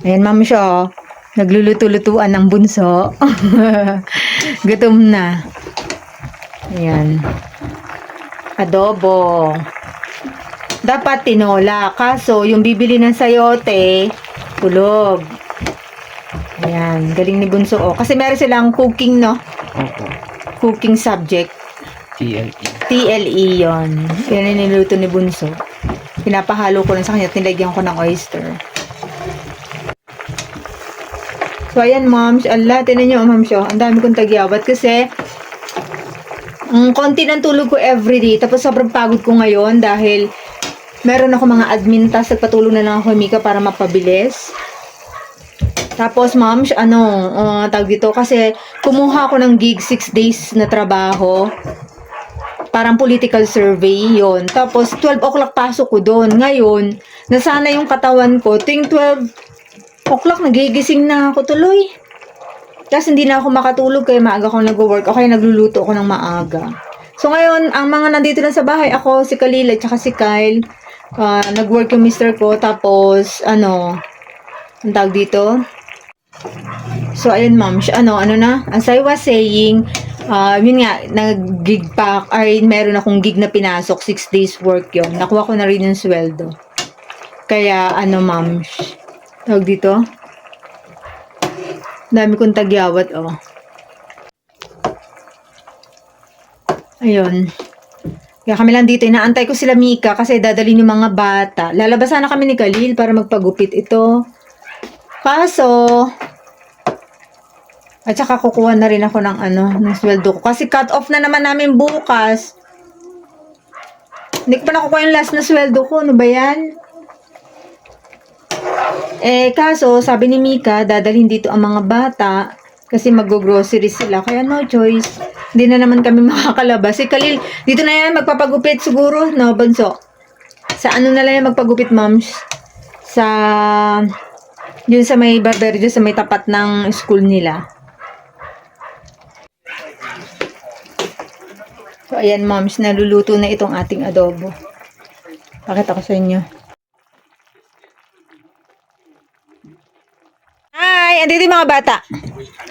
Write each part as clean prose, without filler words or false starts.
Ayan, ma'am siya. Nagluluto-lutuan ng bunso. Gutom na. Ayan. Adobo. Dapat tinola. Kaso, yung bibili ng sayote, tulog. Ayan. Galing ni bunso. Oh. Kasi meron silang cooking, no? Opo. Cooking subject. TLE. TLE yon. Yan yung niluto ni bunso. Pinapahalo ko na sa kanya. Tinlagyan ko ng oyster. So, ayan, moms. Allah, tinan nyo, moms. Ang dami kong tagyawat kasi konti ng tulog ko everyday. Tapos, sobrang pagod ko ngayon dahil meron ako mga admin tasks. Nagpatulong na lang ako kay Mika para mapabilis. Tapos, moms, tawag dito. Kasi, kumuha ako ng gig 6 days na trabaho. Parang political survey yon. Tapos, 12 o'clock pasok ko doon. Ngayon, nasana yung katawan ko. Tuwing 12 o'clock, nagigising na ako tuloy. Tapos hindi na ako makatulog kaya maaga akong nag-work. O kaya nagluluto ako ng maaga. So ngayon, ang mga nandito na sa bahay, ako, si Kalila, tsaka si Kyle, nag-work yung mister ko. Tapos, ang tawag dito? So, ayun ma'am, as I was saying, yun nga, nag-gig pa, ay meron akong gig na pinasok, 6 days work yun. Nakuha ko na rin yung sweldo. Kaya, ma'am, tawag dito. Dami kong tagyawat, oh. Ayun. Kaya kami lang dito. Inaantay ko sila Mika kasi dadalhin yung mga bata. Lalabasan na kami ni Khalil para magpagupit ito. Kaso, at saka kukuha na rin ako ng ng sweldo ko. Kasi cut off na naman namin bukas. Hindi ko pa nakukuha yung last na sweldo ko. Ano ba yan? Kaso, sabi ni Mika, dadalhin dito ang mga bata kasi mag-grocery sila. Kaya no choice. Hindi na naman kami makakalabas. Si Khalil, dito na yan magpapagupit siguro, no, Banso? Sa na lang yan magpagupit, moms? Yun sa may barber, dun sa may tapat ng school nila. So, ayan, moms, naluluto na itong ating adobo. Pakita ko sa inyo. Hi! Andito yung mga bata.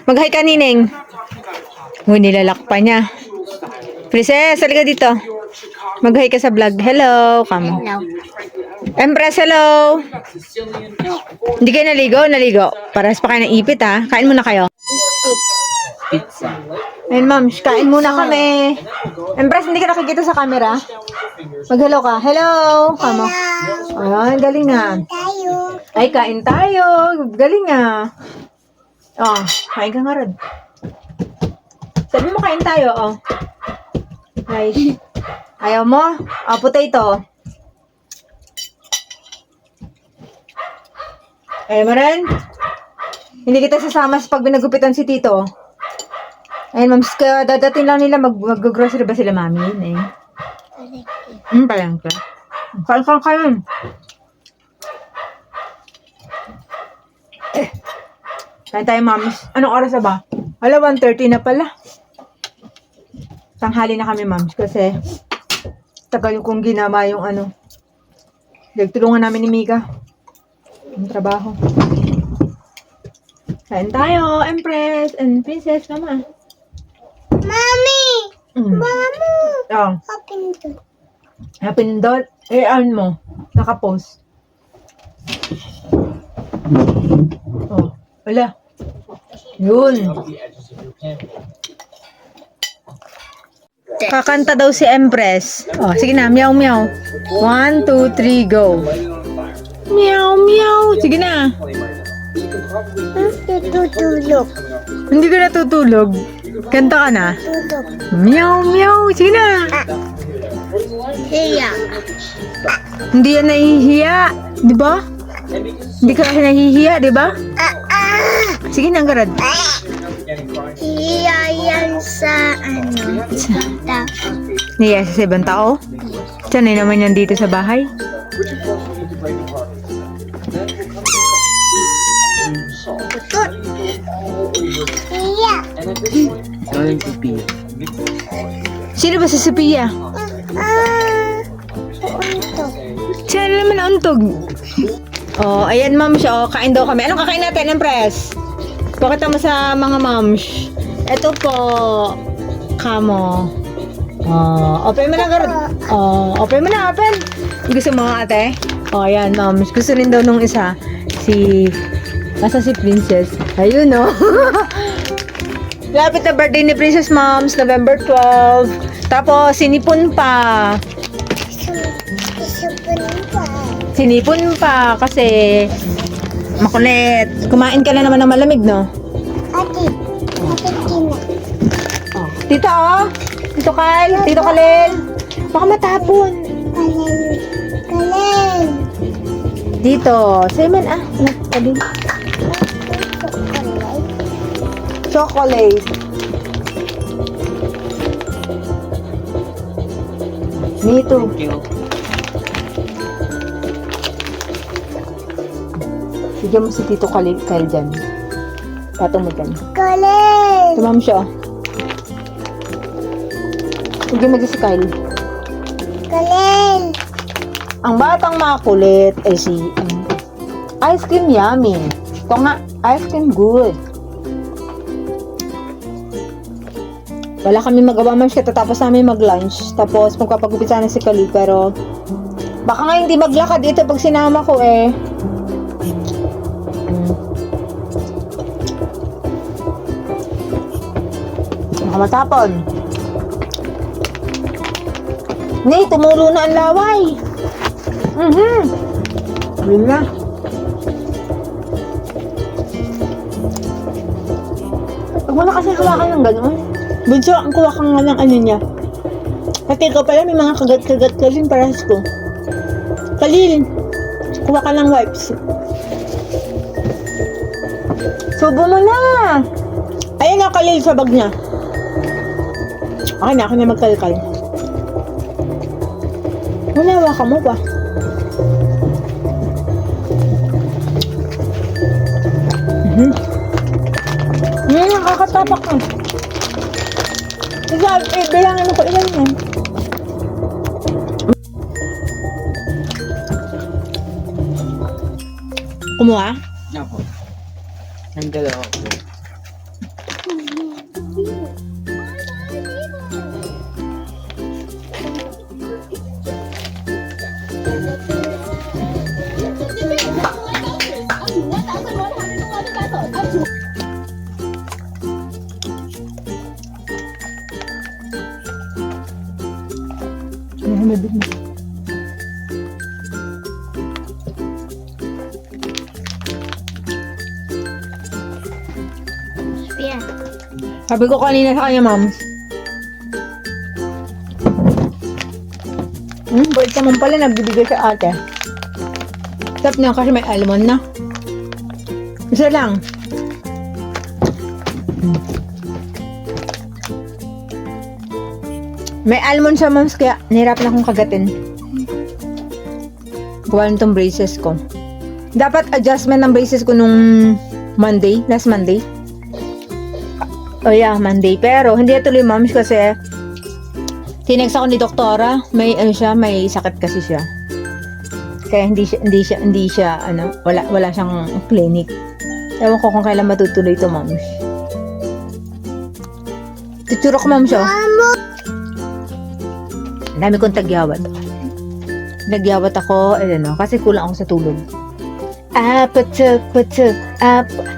Mag-hi ka, Nining. Uy, nilalak pa niya. Princess, halika dito. Mag-hi ka sa vlog. Hello. Kamo. Empress, hello. Hindi kayo naligo? Naligo. Paras pa kayo ng ipit, ha? Kain muna kayo. Pizza. Ayun, ma'am. Kain muna kami. Empress, hindi ka nakikita sa camera? Mag-hello ka. Hello. Kamo. Ay, galing nga. Ay, kain tayo. Galing nga. Oh, kain ka nga rin. Sabi mo, kain tayo, oh. Ay. Ayaw mo? Oh, potato. Ayaw mo rin? Hindi kita sasama sa pag binagupitan si Tito. Ayun, ma'am. Kaya dadating lang nila. Mag-grocery ba sila, mami? Parang ka. Kain. Kain tayo, moms. Anong oras na ba? Hala, 1:30 na pala. Tanghali na kami, moms. Kasi tagal kong ginawa yung nagtulungan namin ni Mika. Yung trabaho. Kain tayo, Empress and Princess. Mama. Mami! Mama! Oh. Kapindot. Napindot. Mo. Nakapost. Oh. Wala. Yun. Kakanta daw si Empress. Oh, sige na. Meow, meow. 1, 2, 3, go. Meow, meow. Sige na. Tutulog. Hindi ka natutulog. Kanta ka na. Tutulog. Meow, meow. Sige na. Hiya. Hindi yan nahihiya. Di ba? Hindi ka nahihiya, di ba? Sige na, garad. Hiya yan sa ta. Niya sa ibang tao? Sanay naman yan dito sa bahay? Tutut. Hiya. Galing pipi. Sino ba si Sophia? Untok. Siya naman nauntog. Oh, ayan, ma'am siya. Oh, kain daw kami. Anong kakain natin, Empress? Pakita mo sa mga moms. Ito po. Kamo. Oh, open mo na, open mo na, open. Gusto mo, ate? Oh, ayan, moms. Gusto rin daw nung isa. Nasa si Princess. Ayun, no? Lapit na birthday ni Princess, moms. November 12. Tapos, sinipon pa. Sinipon pa kasi makulit. Kumain ka na naman ng malamig, no? Ate, kina. Oh. Tito, oh. Tito Kyle, Tito Kalel. Baka matapon. Kalen. Dito. Simon, Kalel. Chocolate. Me too. Thank you. Bigyan mo si Tito Kyle dyan. Patong mo dyan. Kalen. Tumam siya. Bigyan mo dyan si Kyle. Kalen. Ang batang makulit ay si ice cream yummy. Ito nga, ice cream good. Wala kami magawa man siya tatapos namin mag-lunch. Tapos magpapagupit sana si Khalid pero baka nga hindi maglakad dito pag sinama ko eh. Baka matapon. Ni, tumulo na ang laway. Yun na. Huwag mo na kasi hawakan ng gano'n. Bunso, ang kuha ka nga ng ano niya. Pati ikaw pala, may mga kagat-kagat ka rin para ko. Kalil, kuha ka ng wipes. Subo mo na. Ayan na, Kalil sa bag niya. Okay na, ako na magkalkal. Wala, hawakan mo pa. Nakakatapak ka. Bilangin mo ko ilan yan. Kumuha? Ako. Ang dalawa ko. Yeah. Sabi ko kanina sa kanya, ma'am. Bait naman pala, nagbibigay sa ate. Tap niya kasi may almond na. Isa lang. May almond siya, moms, kaya nahirapan akong kagatin. Gawa nitong braces ko. Dapat adjustment ng braces ko nung Monday, last Monday. Oh yeah, Monday. Pero hindi tuloy, moms, kasi tinext ako ni doktora, may ano siya, may sakit kasi siya. Kaya hindi siya wala siyang clinic. Ewan ko kung kailan matutuloy to, moms. Tutsura ko, moms, oh. Ang dami kong tagyawat. Nagyawat ako, kasi kulang ako sa tulog.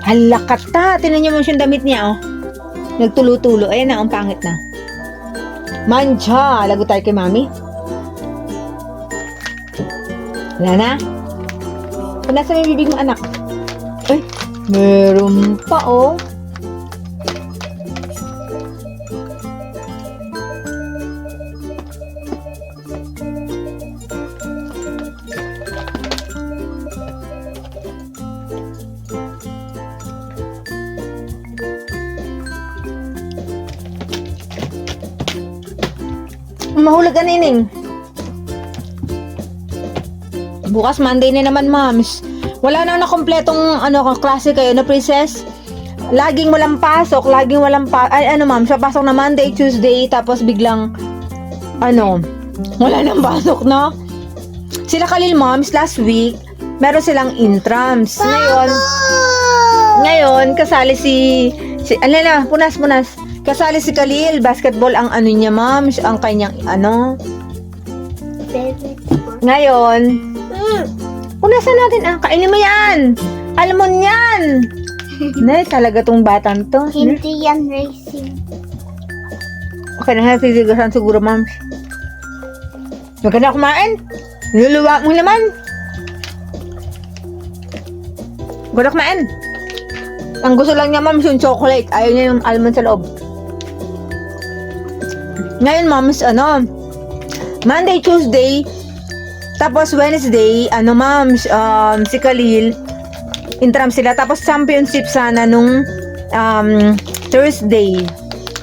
Halakat ta. Tinan niyo mo yung damit niya, oh. Nagtulo-tulo. Ayan na, ang pangit na. Mancha! Lago tayo kay mami. Wala na? Kung nasa may bibig mo, anak? Ay, meron pa, oh. Mahulog ka, Nining. Bukas Monday na naman, moms. Wala na kompletong klase kayo na princess. Laging walang pasok, moms, siya pasok na Monday, Tuesday, tapos biglang wala nang pasok, no? Sila Kalil, moms, last week, meron silang intrams. Ngayon, kasali alala, punas. Kasali si Khalil, basketball ang ano niya, ma'am, ang kanyang ano. Ngayon, punasan natin, kainin mo yan. Alam mo yan. Nay, talaga tong batang to. Hindi yan racing. Okay na, titigasan siguro, ma'am. Huwag ka na kumain. Luluwa mo naman. Huwag ka na kumain. Ang gusto lang niya, ma'am, yung chocolate. Ayaw niya yung almond sa loob. Ngayon, ma'am, Monday, Tuesday, tapos Wednesday, ma'am, si Khalil, intram sila. Tapos championship sana nung Thursday.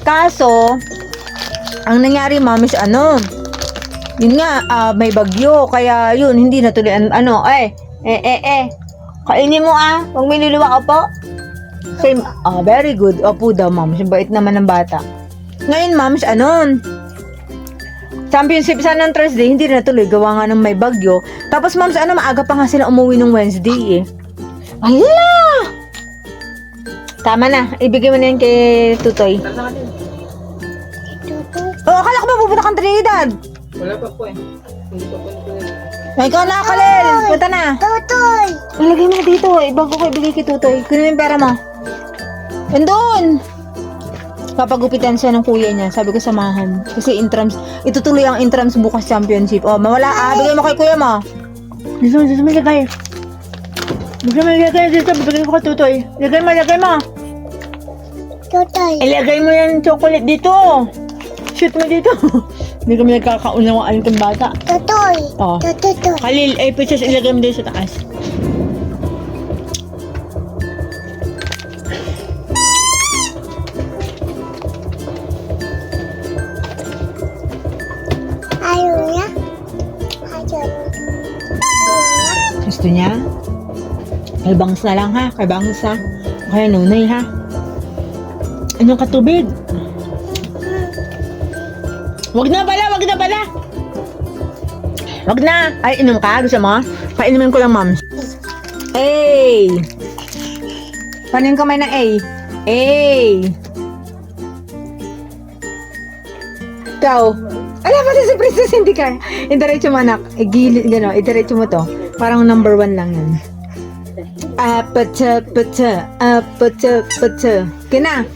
Kaso, ang nangyari, ma'am, is yun nga, may bagyo. Kaya yun, hindi natuloy. Kainin mo huwag may luluwa ka po. Same, very good. Opo daw, ma'am. Bait naman ng bata. Ngayon, ma'am, championship sana ng Thursday, hindi na natuloy. Gawa nga ng may bagyo. Tapos, ma'am, maaga pa nga sila umuwi ng Wednesday, Ala! Tama na. Ibigay mo na yan kay Tutoy. Akala ko ba pupunta kang Trinidad? Wala pa po eh. Hindi pa po Ay, ikaw na, Khalil. Punta na. Tutoy! Ilagay mo na dito. Bago ko ibigay kay Tutoy. Kunin mo yung pera mo. Andun! Papagupitan siya ng kuya niya. Sabi ko samahan. Kasi intrams. Itutuloy ang intrams bukas championship. Mawala Bigay mo kay kuya mo. Dito mo ilagay. Bigay mo ilagay dito. Bigay ko kay Tutoy. Ilagay mo. Tutoy! Ilagay mo yung chocolate dito. Shoot mo dito. Hindi kami nagkakaunawaan itong bata. Tutoy! Oh. Tutoy! Khalil, Peaches, ilagay mo dito sa taas. Ayaw niya? Gusto niya? Kay Bangs na lang ha. Kay Bangs ha. Kaya nunay ha. Anong katubig? Wag na pala. Wag na. Ay, inom ka? Gusto mo? Painumin ko lang, ma'am. A. Paano yung kamay ng A? A. Ikaw. Ala, pati si Princess, hindi ka. Idiretso mo, anak. Igilid, gano'n. Idiretso mo to. Parang number 1 lang yan. Apata. Kina.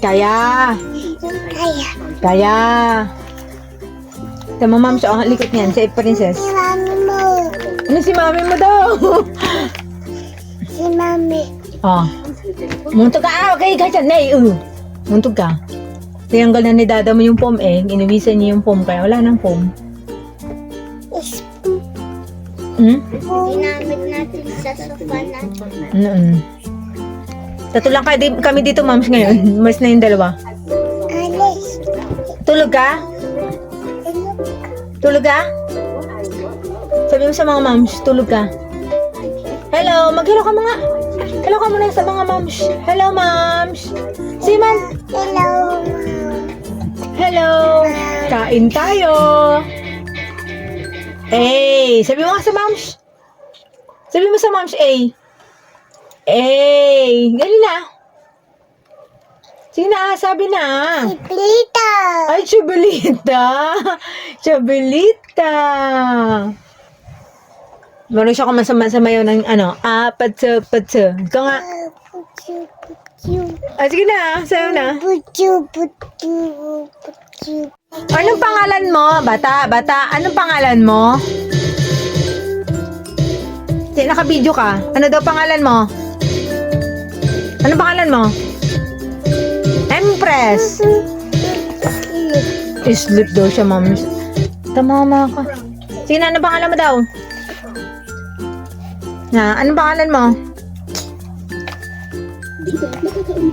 Kaya. Tama, ma'am, siya ang likot niyan. Sa Princess. Si mami mo. Ano si mami mo daw? Si mami. Muntog ka. Okay, ganyan. Nay, muntog ka. Tinanggal na ni dada mo yung pom Iniwisan niya yung pom. Kaya wala nang pom. Ginamit natin sa sofa natin. Tato lang kami dito, ma'am, ngayon. Mas na yung dalawa. Alis. Tulog ka? Sabi mo sa mga moms, tulog ka. Hello, mag-hello ka mga. Hello ka muna sa mga moms. Hello, moms. Siman. Hello. Kain tayo. Hey, sabi mo nga sa moms. Sabi mo sa moms, gali na. Sige na, sabi na. Siblita. Ay, Chubelita. Meron siya kumasamayaw ng patsa. Ikaw nga. Sige na, sayo na. Anong pangalan mo, bata? Anong pangalan mo? Naka-video ka. Ano daw pangalan mo? Anong pangalan mo? Empress. Sleep daw siya, ma'am. Tamama ka. Sige na, anong pangalan mo daw? Anong pangalan mo?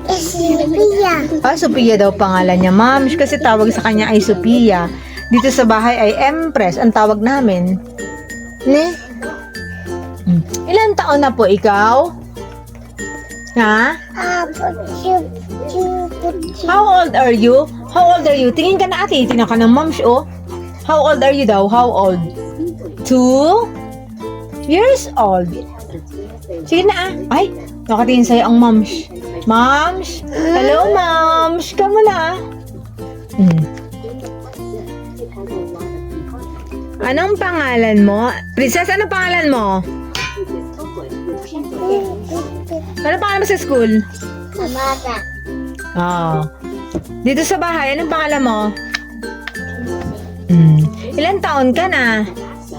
Sophia. Sophia daw pangalan niya, ma'am. Kasi tawag sa kanya ay Sophia. Dito sa bahay ay Empress ang tawag namin. Ilan taon na po ikaw? How old are you? Tingin ka na ate. Tingnan ka ng moms, How old are you daw? How old? 2? years old. Sige na ah. Ay, nakatingin sa'yo ang moms. Moms? Hello, moms. Kamu na ah. Anong pangalan mo? Princess, anong pangalan mo? Anong pangalan mo sa school? Amada. Ah. Dito sa bahay, anong pangalan mo? Ilan taon ka na?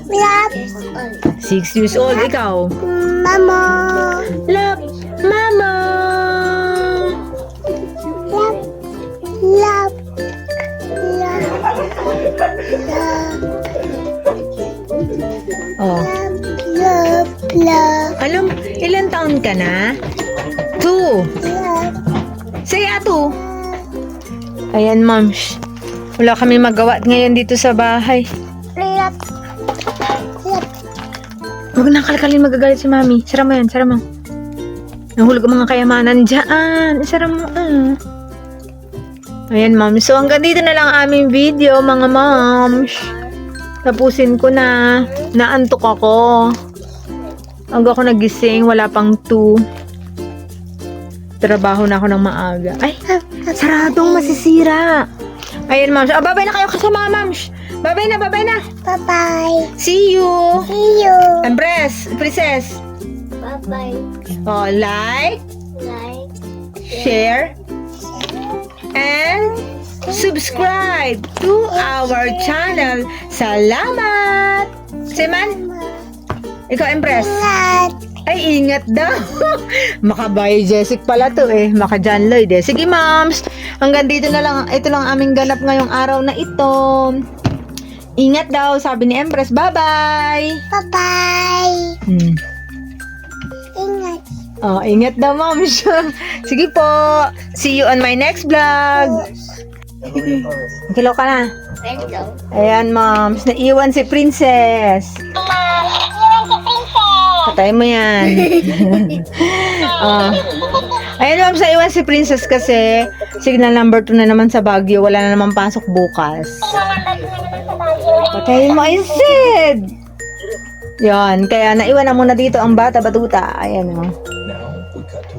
Love. 6 years old. Ikaw? Mama. Love, Mama. Love. Love. Oh. Love. Love. Alam, ilan taon ka na? 2. Love. Say ato. Ayan, moms. Wala kami magawa ngayon dito sa bahay. Love. Love. Huwag na kalkalin, magagalit si mami. Sara mo yan, sara mo. Nahulog ang mga kayamanan dyan. Sara mo. Ayan, moms. So, hanggang dito na lang aming video, mga moms. Tapusin ko na. Naantok ako. Hanggang ako nagising, wala pang 2. Trabaho na ako ng maaga. Ay, saradong masisira. Ayan, moms. Oh, babay na kayo kasama, moms. Babay na, babay na. Bye-bye. See you. See you. Empress, princess. Bye-bye. Oh, like, Like. share, and subscribe to our channel. Salamat! Seman, ikaw, Empress. Ingat. Ay, ingat daw. Makabay Jessic pala to eh. Maka John Lloyd eh. Sige, moms. Hanggang dito na lang. Ito lang aming ganap ngayong araw na ito. Ingat daw, sabi ni Empress. Bye-bye! Bye-bye. Ingat. Oh, ingat daw, moms. Sige po. See you on my next vlog. Kilaw ka na. Hello. Ayan, moms. Naiwan si Princess. Patay mo yan. Ayan, moms. Naiwan si Princess kasi signal number 2 na naman sa Baguio. Wala na naman pasok bukas. Patayin mo, I said. Yan. Kaya naiwan na muna dito ang bata-batuta. Ayan, oh.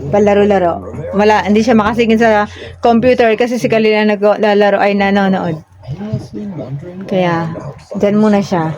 Palaro-laro. Wala, hindi siya makasingin sa computer kasi si Kalila naglalaro ay nanonood. Kaya, dyan muna siya.